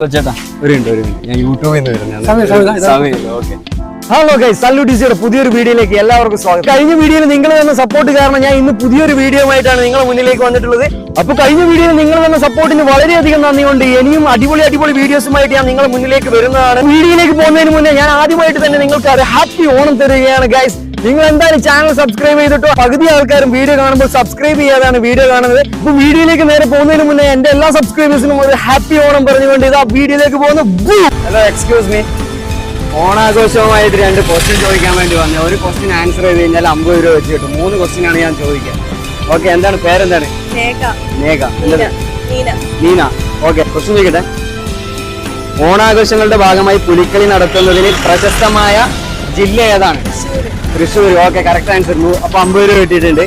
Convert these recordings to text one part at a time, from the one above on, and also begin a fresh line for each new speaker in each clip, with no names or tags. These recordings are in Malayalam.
ചേട്ടാ ഞാൻ യൂട്യൂബിൽ നിന്ന്
ഹലോ ഗൈസ്, സല്യൂട്ട് ഈസിയുടെ പുതിയൊരു വീഡിയോയിലേക്ക് എല്ലാവർക്കും സ്വാഗതം. കഴിഞ്ഞ വീഡിയോയിൽ നിങ്ങൾ തന്ന സപ്പോർട്ട് കാരണം ഞാൻ ഇന്ന് പുതിയൊരു വീഡിയോ ആയിട്ടാണ് നിങ്ങളുടെ മുന്നിലേക്ക് വന്നിട്ടുള്ളത്. അപ്പൊ കഴിഞ്ഞ വീഡിയോയിൽ നിങ്ങൾ തന്ന സപ്പോർട്ടിന് വളരെയധികം നന്ദിയുണ്ട്. ഇനിയും അടിപൊളി വീഡിയോസുമായിട്ട് ഞാൻ നിങ്ങളുടെ മുന്നിലേക്ക് വരുന്നതാണ്. വീഡിയോയിലേക്ക് പോകുന്നതിന് മുന്നേ ഞാൻ ആദ്യമായിട്ട് തന്നെ നിങ്ങൾക്ക് ഒരു ഹാപ്പി ഓണം തരികയാണ് ഗൈസ്. നിങ്ങൾ എന്തായാലും ചാനൽ സബ്സ്ക്രൈബ് ചെയ്തിട്ടോ. പകുതി ആൾക്കാരും വീഡിയോ കാണുമ്പോൾ സബ്സ്ക്രൈബ് ചെയ്യാതാണ് വീഡിയോ കാണുന്നത്. ഇപ്പൊ വീഡിയോയിലേക്ക് നേരെ പോകുന്നതിന് മുന്നേ എന്റെ എല്ലാ സബ്സ്ക്രൈബേഴ്സിനും ഒരു ഹാപ്പി ഓണം പറഞ്ഞുകൊണ്ട് ഇതാ വീഡിയോയിലേക്ക് പോകുന്നു.
Hello, excuse me. ഓണാഘോഷവുമായിട്ട് 2 ക്വസ്റ്റ്യൻ ചോദിക്കാൻ വേണ്ടി വന്നത്. ഒരു ക്വസ്റ്റ്യൻ ആൻസർ ചെയ്ത് കഴിഞ്ഞാൽ 50 രൂപ വെച്ച് കിട്ടും. 3 ക്വസ്റ്റ്യൻ ആണ് ഞാൻ ചോദിക്കാൻ. ഓക്കെ, എന്താണ് പേരെന്താണ്? നേക. നീന. ഓക്കെ, ക്വസ്റ്റ്യൻ ചോദിക്കട്ടെ. ഓണാഘോഷങ്ങളുടെ ഭാഗമായി പുലിക്കളി നടത്തുന്നതിന് പ്രശസ്തമായ ജില്ല ഏതാണ്? തൃശ്ശൂർ. Okay, correct answer. അപ്പൊ 50 രൂപ കിട്ടിയിട്ടുണ്ട്.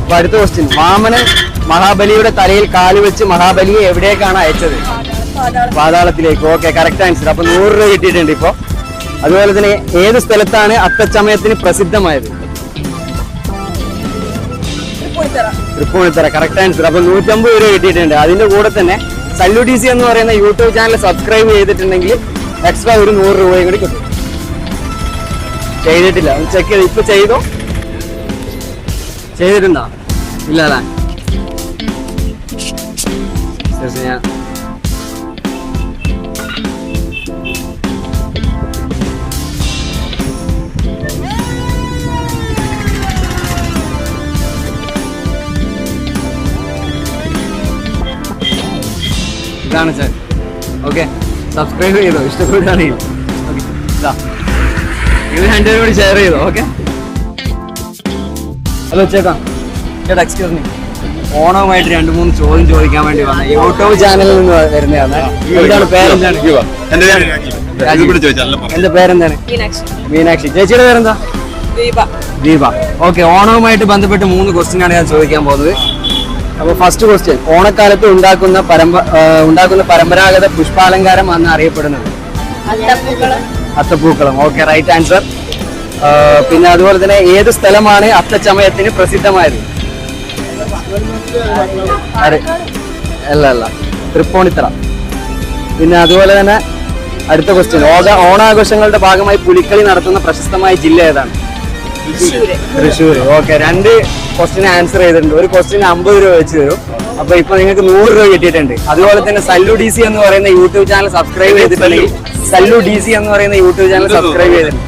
അപ്പൊ അടുത്ത ക്വസ്റ്റ്യൻ. വാമനൻ മഹാബലിയുടെ തലയിൽ കാല് വെച്ച് മഹാബലിയെ എവിടേക്കാണ് അയച്ചത്? പാതാളത്തിലേക്ക്. Okay, correct answer. അപ്പൊ 100 രൂപ കിട്ടിയിട്ടുണ്ട് ഇപ്പൊ. അതുപോലെ തന്നെ ഏത് സ്ഥലത്താണ് അത്തച്ചമയത്തിന് പ്രസിദ്ധമായത്? തൃപ്പൂണിത്തറ. Correct answer. അപ്പൊ 150 രൂപ കിട്ടിയിട്ടുണ്ട്. അതിന്റെ കൂടെ തന്നെ സല്യൂട്ട് ഈസി എന്ന് പറയുന്ന യൂട്യൂബ് ചാനൽ സബ്സ്ക്രൈബ് ചെയ്തിട്ടുണ്ടെങ്കിൽ എക്സ്ട്രാ ഒരു 100 രൂപയും കൂടി കിട്ടും. ചെയ്തിട്ടില്ല, ചെക്ക് ചെയ്ത്. ഇപ്പൊ ചെയ്തോ? ചെയ്തിട്ടുണ്ടോ? ഇല്ല അല്ലേ? ഞാൻ ഇതാണ് സാർ. ഓക്കെ, സബ്സ്ക്രൈബ് ചെയ്തോ ഇഷ്ടപ്പെടുകയാണെങ്കിൽ. ഇത് 2 കൂടി ഷെയർ ചെയ്തോ. ഓക്കെ. ഹലോ ചേട്ടാ. Excuse me. ഓണവുമായിട്ട് 2-3 ചോദ്യം ചോദിക്കാൻ വേണ്ടി വന്ന യൂട്യൂബ് ചാനലിൽ നിന്ന് വരുന്നതാണ്. എന്താണ് പേരെന്താണ്? എന്റെ പേരെന്താണ്? മീനാക്ഷി. ചേച്ചിയുടെ പേരെന്താ? ദീപ. ഓക്കെ, ഓണവുമായിട്ട് ബന്ധപ്പെട്ട് 3 ക്വസ്റ്റ്യൻ ആണ് ഞാൻ ചോദിക്കാൻ പോകുന്നത്. അപ്പൊ ഫസ്റ്റ് ക്വസ്റ്റ്യൻ. ഓണക്കാലത്ത് ഉണ്ടാക്കുന്ന പരമ്പരാഗത പുഷ്പാലങ്കാരം എന്ന് അറിയപ്പെടുന്നത്? അത്തപ്പൂക്കളം. Okay, right answer. പിന്നെ അതുപോലെ തന്നെ ഏത് സ്ഥലമാണ് അത്തച്ചമയത്തിന് പ്രസിദ്ധമായത്? അല്ല, തൃപ്പൂണിത്തറ. പിന്നെ അതുപോലെ തന്നെ അടുത്ത ക്വസ്റ്റ്യൻ. ഓണാഘോഷങ്ങളുടെ ഭാഗമായി പുലിക്കളി നടത്തുന്ന പ്രശസ്തമായ ജില്ല ഏതാണ്? തൃശ്ശൂർ. ഓക്കെ, 2 ക്വസ്റ്റ്യൻ ആൻസർ ചെയ്തിട്ടുണ്ട്. ഒരു ക്വസ്റ്റ്യൻ 50 രൂപ വെച്ച് തരും. അപ്പൊ ഇപ്പൊ നിങ്ങൾക്ക് 100 രൂപ കിട്ടിയിട്ടുണ്ട്. അതുപോലെ തന്നെ സല്യൂട്ട് ഈസി എന്ന് പറയുന്ന യൂട്യൂബ് ചാനൽ സബ്സ്ക്രൈബ് ചെയ്തിട്ടുണ്ടെങ്കിൽ സല്യൂട്ട് ഈസി എന്ന് പറയുന്ന യൂട്യൂബ് ചാനൽ സബ്സ്ക്രൈബ് ചെയ്തിട്ടുണ്ട്.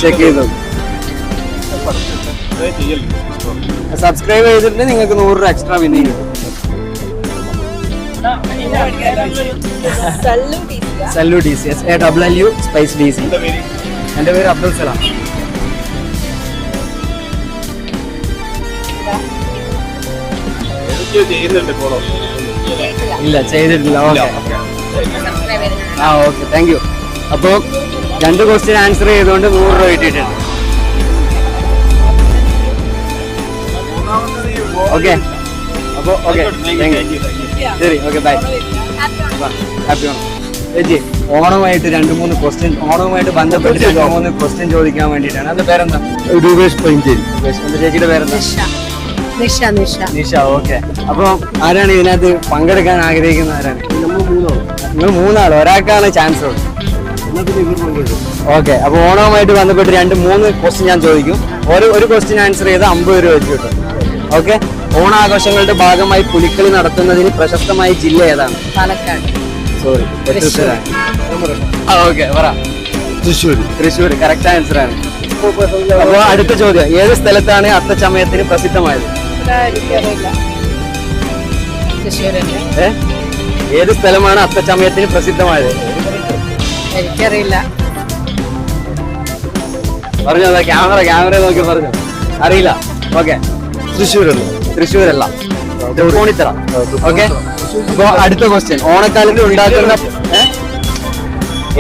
ചെക്ക് ചെയ്തു. സബ്സ്ക്രൈബ് ചെയ്തിട്ടുണ്ടെങ്കിൽ നിങ്ങൾക്ക് 100 രൂപ എക്സ്ട്രാ വിൻ ചെയ്യും. Salute easy. SAWU space DC. എന്റെ പേര് അബ്ദുൽ സലാം. ഇല്ല, ചെയ്തിട്ടില്ല. ഓക്കെ. Okay, thank you. അപ്പൊ 2 ക്വസ്റ്റ്യൻ ആൻസർ ചെയ്തുകൊണ്ട് 100 രൂപ കിട്ടിയിട്ടുണ്ട്. ഓക്കെ. അപ്പൊ ഓക്കെ, താങ്ക് യു. ശരി, ഓക്കെ, ബൈ. ഹാപ്പി ഓണം. ചേച്ചി, ഓണവുമായിട്ട് 2-3 ക്വസ്റ്റ്യൻ, ഓണവുമായിട്ട് ബന്ധപ്പെട്ട് 2-3 ക്വസ്റ്റ്യൻ ചോദിക്കാൻ വേണ്ടിയിട്ടാണ്. അതിന്റെ പേരെന്താ? രൂപേഷ് പൈഞ്ചേരി. എന്റെ ചേച്ചിയുടെ പേരെന്താ? നിഷ. ഓക്കെ. അപ്പൊ ആരാണ് ഇതിനകത്ത് പങ്കെടുക്കാൻ ആഗ്രഹിക്കുന്ന? ആരാണ്? നിങ്ങൾ 3 ആളോ? ഒരാൾക്കാണ് ചാൻസ് ഉള്ളത്. ഓക്കെ, അപ്പൊ ഓണവുമായിട്ട് ബന്ധപ്പെട്ട് 2-3 ക്വസ്റ്റ്യൻ ഞാൻ ചോദിക്കും. ഒരു ക്വസ്റ്റ്യൻ ആൻസർ ചെയ്ത് 50 രൂപ വെച്ച് കിട്ടും. ഓക്കെ. ഓണാഘോഷങ്ങളുടെ ഭാഗമായി പുലിക്കളി നടത്തുന്നതിന് പ്രശസ്തമായ ജില്ല ഏതാണ്? പാലക്കാട്. സോറി, ഓക്കെ, പറ. തൃശ്ശൂർ. കറക്റ്റ് ആൻസർ ആണ്. അപ്പൊ അടുത്ത ചോദ്യം. ഏത് സ്ഥലത്താണ് അത്തച്ചമയത്തിന് പ്രസിദ്ധമായത്? ഏത് സ്ഥലമാണ് അത്തച്ചമയത്തിന് പ്രസിദ്ധമായത്?
എനിക്കറിയില്ല.
പറഞ്ഞോ, ക്യാമറ നോക്കി പറഞ്ഞു. അറിയില്ല. ഓക്കെ, തൃശ്ശൂരല്ല, തൃപ്പൂണിത്തറ. ഓക്കെ. അപ്പൊ അടുത്ത ക്വസ്റ്റ്യൻ. ഓണക്കാലത്ത് ഉണ്ടാക്കുന്ന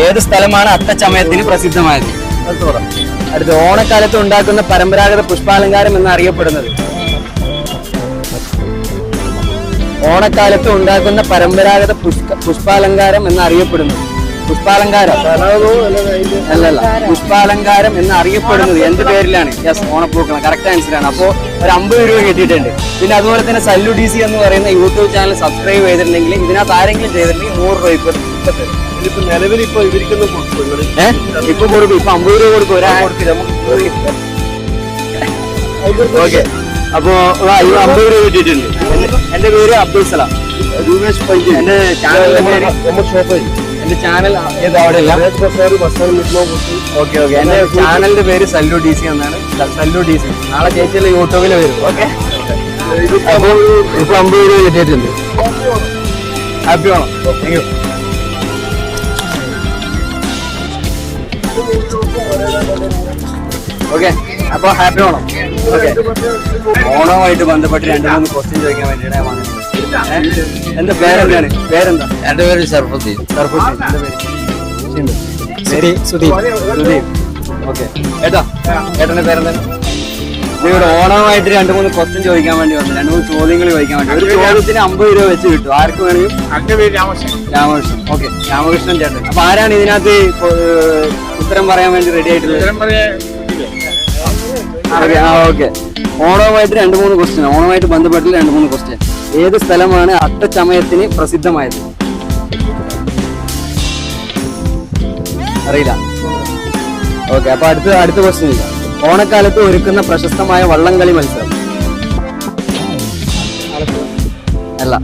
ഏത് സ്ഥലമാണ് അത്തച്ചമയത്തിന് പ്രസിദ്ധമായത്? അടുത്ത. ഓണക്കാലത്ത് ഉണ്ടാക്കുന്ന പരമ്പരാഗത പുഷ്പാലങ്കാരം എന്ന് അറിയപ്പെടുന്നത്? ഓണക്കാലത്ത് ഉണ്ടാക്കുന്ന പരമ്പരാഗത പുഷ്പാലങ്കാരം എന്ന് അറിയപ്പെടുന്നത്? പുഷ്പാലങ്കാരം അല്ലല്ല, പുഷ്പാലങ്കാരം എന്ന് അറിയപ്പെടുന്നത് എന്ത് പേരിലാണ്? യെസ്, ഓണപ്പൂക്കളം കറക്റ്റ് ആൻസർ ആണ്. അപ്പോ ഒരു 50 രൂപ കിട്ടിയിട്ടുണ്ട്. പിന്നെ അതുപോലെ തന്നെ സല്ലു DC എന്ന് പറയുന്ന യൂട്യൂബ് ചാനൽ സബ്സ്ക്രൈബ് ചെയ്തിട്ടുണ്ടെങ്കിൽ, ഇതിനകത്ത് ആരെങ്കിലും ചെയ്തിട്ടുണ്ടെങ്കിൽ 100 രൂപ ഇപ്പൊ
നിലവിൽ ഇപ്പൊ ഇവർക്കൊന്നും
ഇപ്പൊ കൊടുക്കും. ഇപ്പൊ 50 രൂപ കൊടുക്കും ഓക്കെ. അപ്പോ ഈ 50 രൂപ കിട്ടിയിട്ടുണ്ട്. എന്റെ പേര് അബ്ദുൽ സലാം രൂപേഷ് പൈജി. എന്റെ ചാനലിന്റെ പേര് എന്റെ ചാനൽ ഏത് അവിടെ ഇല്ല. Okay okay. എന്റെ ചാനലിന്റെ പേര് സല്ലു DC എന്നാണ്. സല്ലു DC. നാളെ ചേച്ചിയുടെ യൂട്യൂബിൽ വരും. ഓക്കെ. അപ്പൊ ഇപ്പൊ 50 രൂപ കിട്ടിയിട്ടുണ്ട്. ഹാപ്പി ആണോ? Thank you. ഓക്കെ, അപ്പൊ ഹാപ്പി ആണോ? ഓക്കെ. ഓണവുമായിട്ട് ബന്ധപ്പെട്ട് 2-3 ക്വസ്റ്റ്യൻ ചോദിക്കാൻ വേണ്ടിയാണ് ഞാൻ വന്നത്. എന്റെ പേരെന്താണ്? പേരെന്താ?
എന്റെ പേര് സർഫുദ്ദീൻ.
സുദീപ്. ഓക്കെ. ഏട്ടന്റെ പേരെന്താണ്? ഇവിടെ ഓണവുമായിട്ട് 2-3 ക്വസ്റ്റ്യൻ ചോദിക്കാൻ വേണ്ടി വന്നു. 2-3 ചോദ്യങ്ങൾ ചോദിക്കാൻ വേണ്ടി. ഒരു ചോദ്യത്തിന് 50 രൂപ വെച്ച് കിട്ടും. ആർക്ക് വേണമെങ്കിലും. രാമകൃഷ്ണൻ. ഓക്കെ, രാമകൃഷ്ണൻ ചേട്ടൻ. അപ്പൊ ആരാണ് ഇതിനകത്ത് ഉത്തരം പറയാൻ വേണ്ടി റെഡി ആയിട്ടുള്ളത്? ഓക്കെ. ഓണവുമായിട്ട് 2-3 ക്വസ്റ്റ്യൻ. ഓണവുമായിട്ട് ബന്ധപ്പെട്ടുള്ള 2-3 ക്വസ്റ്റ്യൻ. ഏത് സ്ഥലമാണ് അത്തച്ചമയത്തിന് പ്രസിദ്ധമായത്? അറിയില്ല. ഓക്കെ, അപ്പൊ അടുത്ത ക്വസ്റ്റ്യൻ ഇല്ല. ഓണക്കാലത്ത് ഒരുക്കുന്ന പ്രശസ്തമായ വള്ളംകളി മത്സരം? അല്ല,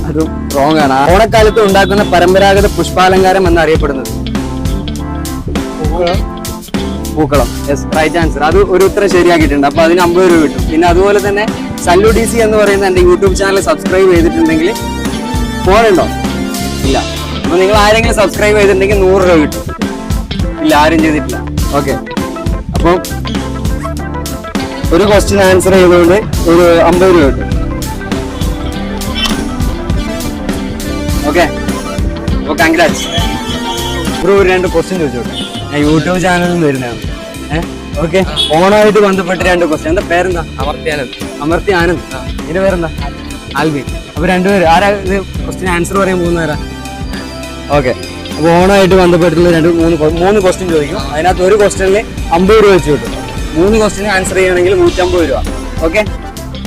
അത് റോങ് ആണ്. ഓണക്കാലത്ത് ഉണ്ടാക്കുന്ന പരമ്പരാഗത പുഷ്പാലങ്കാരം എന്നറിയപ്പെടുന്നത്? പൂക്കളം. Yes, right answer. അത് ഒരു ഉത്തരം ശരിയാക്കിയിട്ടുണ്ട്. അപ്പൊ അതിന് 50 രൂപ കിട്ടും. പിന്നെ അതുപോലെ തന്നെ സല്ലു DC എന്ന് പറയുന്ന എന്റെ യൂട്യൂബ് ചാനൽ സബ്സ്ക്രൈബ് ചെയ്തിട്ടുണ്ടെങ്കിൽ ഫോണുണ്ടോ? ഇല്ല. അപ്പൊ നിങ്ങൾ ആരെങ്കിലും സബ്സ്ക്രൈബ് ചെയ്തിട്ടുണ്ടെങ്കിൽ 100 രൂപ കിട്ടും. ഇല്ല, ആരും ചെയ്തിട്ടില്ല. ഓക്കെ. അപ്പൊ ഒരു ക്വസ്റ്റ്യൻ ആൻസർ ചെയ്തുകൊണ്ട് ഒരു 50 രൂപ കിട്ടും. ഓക്കെ, അപ്പൊ കൺഗ്രാറ്റ്സ്. ഒരു 2 ക്വസ്റ്റ്യൻ ചോദിച്ചോട്ടെ. ഞാൻ യൂട്യൂബ് ചാനലിൽ നിന്ന് വരുന്നതാണ്. ഓക്കെ. ഓണമായിട്ട് ബന്ധപ്പെട്ട് 2 ക്വസ്റ്റ്യൻ. എന്താ പേരെന്താ? അമർത്തി ആനന്ദ്. ഇതിന്റെ പേരെന്താ? ആൽബി. അപ്പൊ 2 പേര് ആരാ ഇത് ക്വസ്റ്റ്യൻ ആൻസർ പറയാൻ പോകുന്നവരാ? ഓക്കെ. അപ്പൊ ഓണമായിട്ട് ബന്ധപ്പെട്ടുള്ള 3 ക്വസ്റ്റ്യൻ ചോദിക്കും. അതിനകത്ത് ഒരു ക്വസ്റ്റ്യനിൽ 50 രൂപ വെച്ച് കിട്ടും. 3 ക്വസ്റ്റ്യൻ ആൻസർ ചെയ്യണമെങ്കിൽ 150 രൂപ. ഓക്കെ.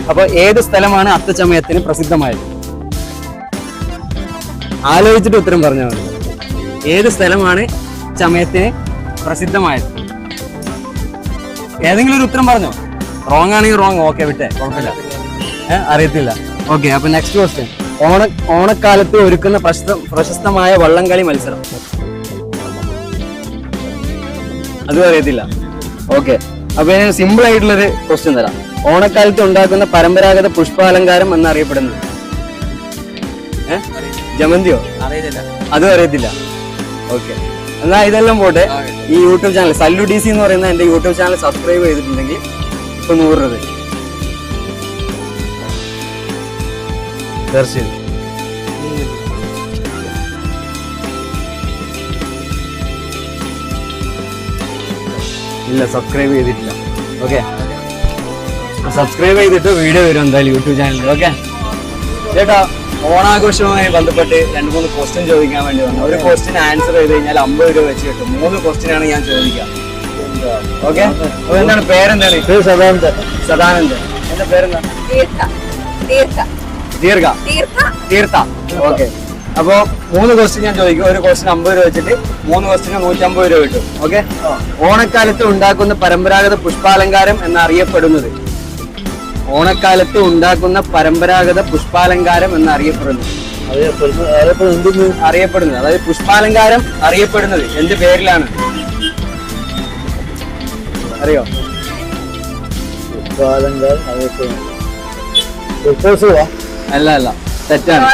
അപ്പൊ ഏത് സ്ഥലമാണ് അത്തച്ചമയത്തിന് പ്രസിദ്ധമായത്? ആലോചിച്ചിട്ട് ഉത്തരം പറഞ്ഞാൽ മതി. ഏത് സ്ഥലമാണ് ചമയത്തിന് പ്രസിദ്ധമായത്? ഏതെങ്കിലും ഒരു ഉത്തരം പറഞ്ഞോ. റോങ് ആണെങ്കിൽ റോങ്. ഓക്കെ, വിട്ടേ, കുഴപ്പമില്ല. അറിയത്തില്ല. ഓക്കെ, അപ്പൊ നെക്സ്റ്റ് ക്വസ്റ്റ്യൻ. ഓണക്കാലത്ത് ഒരുക്കുന്ന പ്രശസ്തമായ വള്ളംകളി മത്സരം? അതും അറിയത്തില്ല. ഓക്കെ, അപ്പൊ ഞാൻ സിമ്പിൾ ആയിട്ടുള്ളൊരു ക്വസ്റ്റ്യൻ തരാം. ഓണക്കാലത്ത് ഉണ്ടാക്കുന്ന പരമ്പരാഗത പുഷ്പാലങ്കാരം എന്നറിയപ്പെടുന്നത്? ജമന്തിയോ? അതും അറിയത്തില്ല. ഓക്കെ, എന്നാ ഇതെല്ലാം പോട്ടെ. ഈ യൂട്യൂബ് ചാനൽ സല്ലു DC എന്ന് പറയുന്ന എന്റെ യൂട്യൂബ് ചാനൽ സബ്സ്ക്രൈബ് ചെയ്തിട്ടുണ്ടെങ്കിൽ ഇപ്പൊ 100 രൂപ തീർച്ചയായും. ഇല്ല, സബ്സ്ക്രൈബ് ചെയ്തിട്ടില്ല. ഓക്കെ, സബ്സ്ക്രൈബ് ചെയ്തിട്ട് വീഡിയോ വരും എന്തായാലും യൂട്യൂബ് ചാനലിൽ. ഓക്കെ ചേട്ടാ, ഓണാഘോഷവുമായി ബന്ധപ്പെട്ട് 2-3 ക്വസ്റ്റ്യൻ ചോദിക്കാൻ വേണ്ടി വന്നു. ഒരു ക്വസ്റ്റ്യൻ ആൻസർ ചെയ്ത് കഴിഞ്ഞാൽ 50 രൂപ വെച്ച് കിട്ടും. 3 ക്വസ്റ്റ്യൻ ആണ് ഞാൻ ചോദിക്കുക. ഓക്കെ, അപ്പൊ എന്താണ് പേരെന്താണ്? സദാനന്ദൻ. എന്റെ പേരെന്താ? തീർത്ഥ. ഓക്കെ, അപ്പൊ 3 ക്വസ്റ്റ്യൻ ഞാൻ ചോദിക്കും. ഒരു ക്വസ്റ്റ്യൻ 50 രൂപ വെച്ചിട്ട് 3 ക്വസ്റ്റ്യന് 150 രൂപ കിട്ടും. ഓക്കെ. ഓണക്കാലത്ത് ഉണ്ടാക്കുന്ന പരമ്പരാഗത പുഷ്പാലങ്കാരം എന്നറിയപ്പെടുന്നത്? ഓണക്കാലത്ത് ഉണ്ടാക്കുന്ന പരമ്പരാഗത പുഷ്പാലങ്കാരം എന്നറിയപ്പെടുന്നത്? അറിയപ്പെടുന്നത്, അതായത് പുഷ്പാലങ്കാരം അറിയപ്പെടുന്നത് എന്ത് പേരിലാണ്? അറിയോ? അല്ല, തെറ്റാണ്.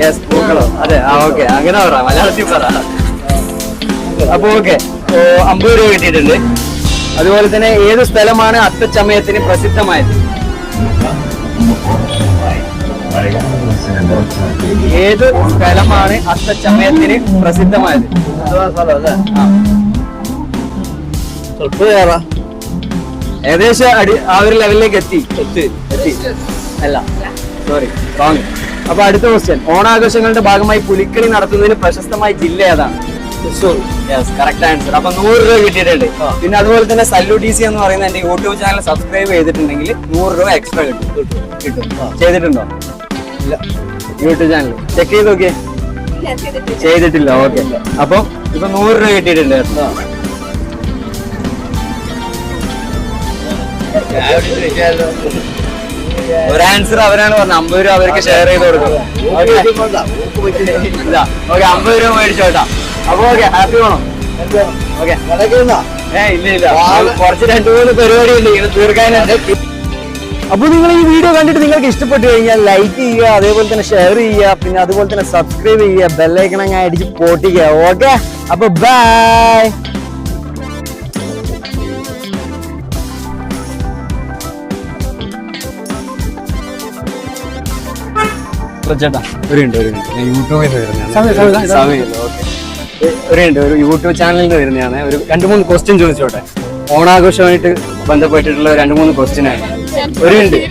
യെസ്, പൂക്കളം. അതെ, ഓക്കെ, അങ്ങനെ പറ, മലയാളത്തിൽ പറ. അപ്പൊ ഓക്കെ, 50 രൂപ കിട്ടിയിട്ടുണ്ട്. അതുപോലെ തന്നെ ഏത് സ്ഥലമാണ് അത്തച്ചമയത്തിന് പ്രസിദ്ധമായത്? ഏത് സ്ഥലമാണ് അത്തച്ചമയത്തിന് പ്രസിദ്ധമായത്? ഏകദേശം ആ ഒരു ലെവലിലേക്ക് എത്തി. അല്ല, സോറി, റോങ്. അപ്പൊ അടുത്ത ക്വസ്റ്റ്യൻ, ഓണാഘോഷങ്ങളുടെ ഭാഗമായി പുലിക്കളി നടത്തുന്നതിന് പ്രശസ്തമായ ജില്ല ഏതാണ്? Yes, correct answer. അപ്പൊ 100 രൂപ കിട്ടിയിട്ടുണ്ട്. പിന്നെ അതുപോലെ തന്നെ സല്ലു DC എന്ന് പറയുന്ന എന്റെ യൂട്യൂബ് ചാനൽ സബ്സ്ക്രൈബ് ചെയ്തിട്ടുണ്ടെങ്കിൽ 100 രൂപ എക്സ്ട്രാ കിട്ടും. ചെയ്തിട്ടുണ്ടോ? ഇല്ല. യൂട്യൂബ് ചാനൽ ചെക്ക് ചെയ്ത് നോക്കിയേ. ചെയ്തിട്ടില്ല. ഓക്കെ. അപ്പൊ ഇപ്പൊ 100 രൂപ കിട്ടിയിട്ടുണ്ട് കേട്ടോ. ഒരു ആൻസർ അവരാണ് പറഞ്ഞത്. 50 രൂപ അവർക്ക് ഷെയർ ചെയ്ത് കൊടുക്കും. ഓക്കെ, 50 രൂപ മേടിച്ചോട്ടാ. അപ്പൊ ഓക്കെ, ഹാപ്പി വേണം. ഓക്കെ, ഇല്ല കുറച്ച് 2-3 പരിപാടി ഉണ്ട് ഇങ്ങനെ തീർക്കാനുണ്ട്.
അപ്പൊ നിങ്ങൾ ഈ വീഡിയോ കണ്ടിട്ട് നിങ്ങൾക്ക് ഇഷ്ടപ്പെട്ടു കഴിഞ്ഞാൽ ലൈക്ക് ചെയ്യുക, അതേപോലെ തന്നെ ഷെയർ ചെയ്യുക, പിന്നെ അതുപോലെ തന്നെ സബ്സ്ക്രൈബ് ചെയ്യുക, ബെല്ലൈക്കൺ അങ്ങ് അടിച്ച് പൊട്ടിക്കുക. ഓക്കെ, അപ്പൊ ബൈ.
ചേട്ടാ ഒരു യൂട്യൂബിൽ ഒരു യൂട്യൂബ് ചാനലിൽ നിന്ന് വരുന്നതാണ്. ഒരു 2-3 ക്വസ്റ്റ്യൻ ചോദിച്ചോട്ടെ. ഓണാഘോഷമായിട്ട് ബന്ധപ്പെട്ടിട്ടുള്ള 2-3 ക്വസ്റ്റ്യൻ ആണ്. ഒരു മിനിറ്റ്.